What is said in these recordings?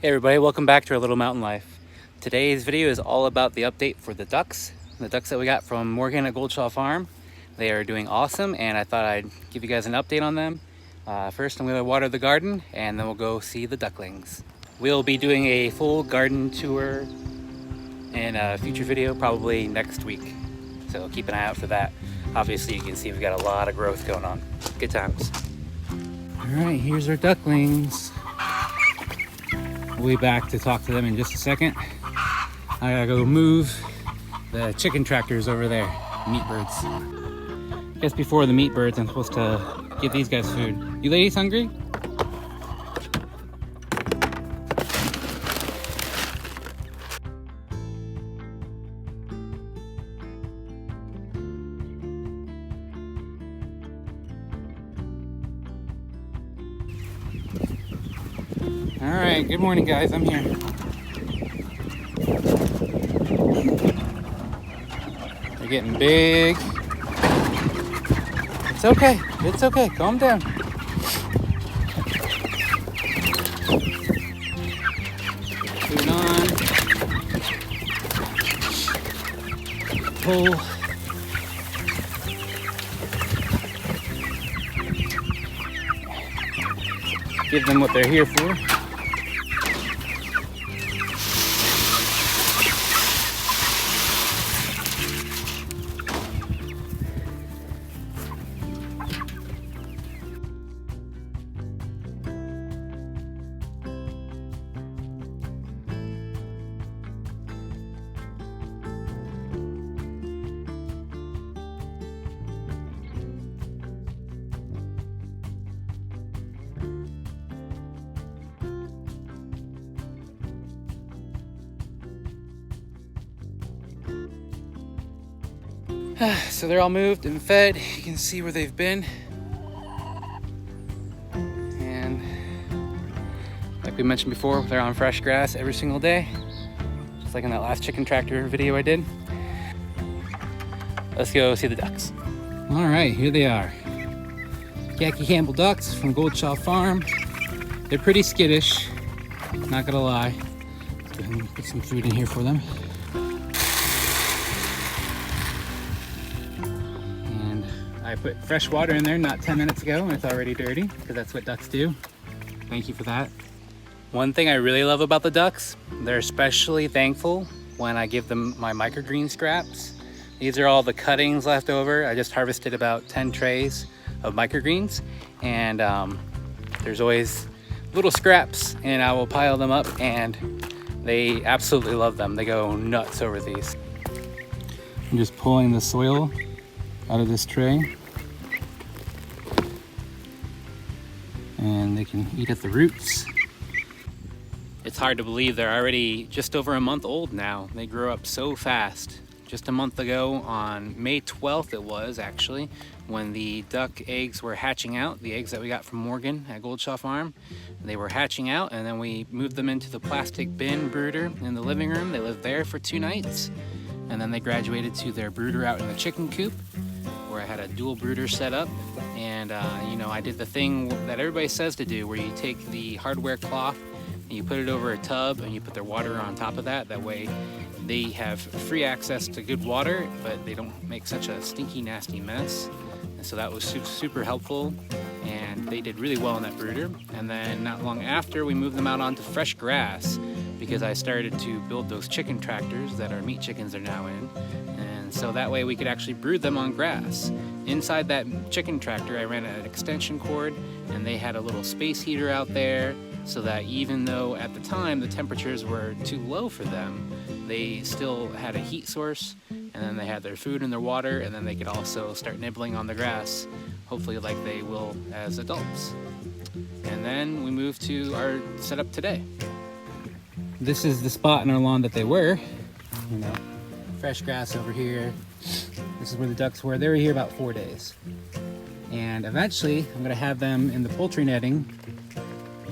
Hey everybody, welcome back to our little mountain life. Today's video is all about the update for the ducks that we got from Morgan at Goldshaw Farm. They are doing awesome, and I thought I'd give you guys an update on them. First I'm going to water the garden, and then we'll go see the ducklings. We'll be doing a full garden tour in a future video, probably next week, so keep an eye out for that. Obviously you can see we've got a lot of growth going on. Good times. Alright, here's our ducklings. We'll be back to talk to them in just a second. I gotta go move the chicken tractors over there, meat birds. I guess before the meat birds, I'm supposed to give these guys food. You ladies hungry? All right, good morning guys, I'm here. They're getting big. It's okay, calm down. Food on. Pull. Give them what they're here for. So they're all moved and fed. You can see where they've been. And like we mentioned before, they're on fresh grass every single day. Just like in that last chicken tractor video I did. Let's go see the ducks. All right, here they are. Khaki Campbell ducks from Goldshaw Farm. They're pretty skittish, not gonna lie. Let's go ahead and put some food in here for them. I put fresh water in there not 10 minutes ago and it's already dirty, because that's what ducks do. Thank you for that. One thing I really love about the ducks, they're especially thankful when I give them my microgreen scraps. These are all the cuttings left over. I just harvested about 10 trays of microgreens, and there's always little scraps, and I will pile them up, and they absolutely love them. They go nuts over these. I'm just pulling the soil out of this tray, and they can eat at the roots. It's hard to believe they're already just over a month old now. They grow up so fast. Just a month ago, on May 12th it was actually, when the duck eggs were hatching out, the eggs that we got from Morgan at Goldshaw Farm. They were hatching out, and then we moved them into the plastic bin brooder in the living room. They lived there for 2 nights, and then they graduated to their brooder out in the chicken coop, where I had a dual brooder set up. And you know, I did the thing that everybody says to do, where you take the hardware cloth and you put it over a tub and you put their water on top of that. That way they have free access to good water, but they don't make such a stinky, nasty mess. And so that was super helpful, and they did really well in that brooder. And then not long after, we moved them out onto fresh grass, because I started to build those chicken tractors that our meat chickens are now in. And so that way we could actually brood them on grass. Inside that chicken tractor, I ran an extension cord, and they had a little space heater out there, so that even though at the time the temperatures were too low for them, they still had a heat source, and then they had their food and their water, and then they could also start nibbling on the grass, hopefully like they will as adults. And then we moved to our setup today. This is the spot in our lawn that they were, you know, fresh grass over here. This is where the ducks were. They were here about 4 days. And eventually I'm gonna have them in the poultry netting,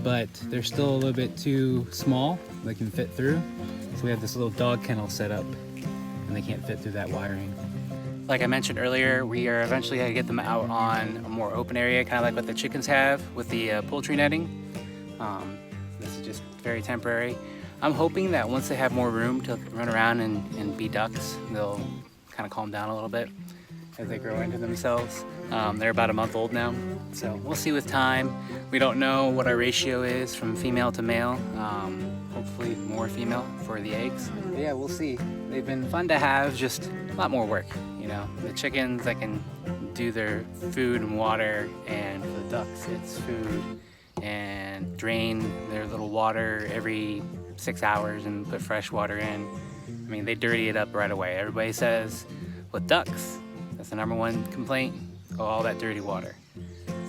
but they're still a little bit too small. They can fit through. So we have this little dog kennel set up, and they can't fit through that wiring. Like I mentioned earlier, we are eventually gonna get them out on a more open area, kind of like what the chickens have with the poultry netting. This is just very temporary. I'm hoping that once they have more room to run around and be ducks, they'll kind of calm down a little bit as they grow into themselves. They're about a month old now, so we'll see with time. We don't know what our ratio is from female to male. Hopefully more female for the eggs. But yeah, we'll see. They've been fun to have, just a lot more work, you know. The chickens, I can do their food and water, and for the ducks, it's food and drain their little water every 6 hours and put fresh water in. I mean, they dirty it up right away. Everybody says with ducks, that's the #1 complaint, all that dirty water.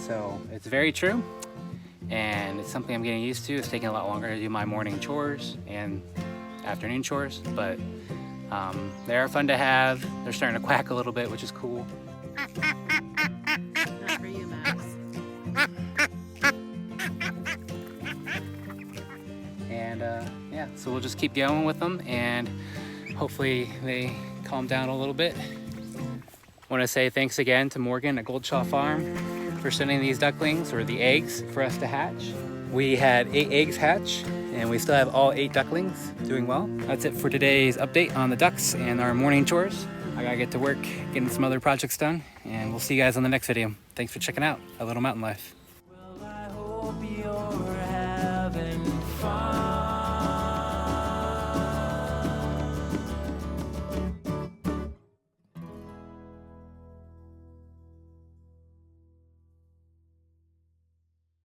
So it's very true, and it's something I'm getting used to. It's taking a lot longer to do my morning chores and afternoon chores, but they are fun to have. They're starting to quack a little bit, which is cool. Not for you, Max. And yeah, so we'll just keep going with them, and hopefully they calm down a little bit. I want to say thanks again to Morgan at Goldshaw Farm for sending these ducklings, or the eggs, for us to hatch. We had 8 eggs hatch, and we still have all 8 ducklings doing well. That's it for today's update on the ducks and our morning chores. I gotta get to work getting some other projects done, and we'll see you guys on the next video. Thanks for checking out A Little Mountain Life.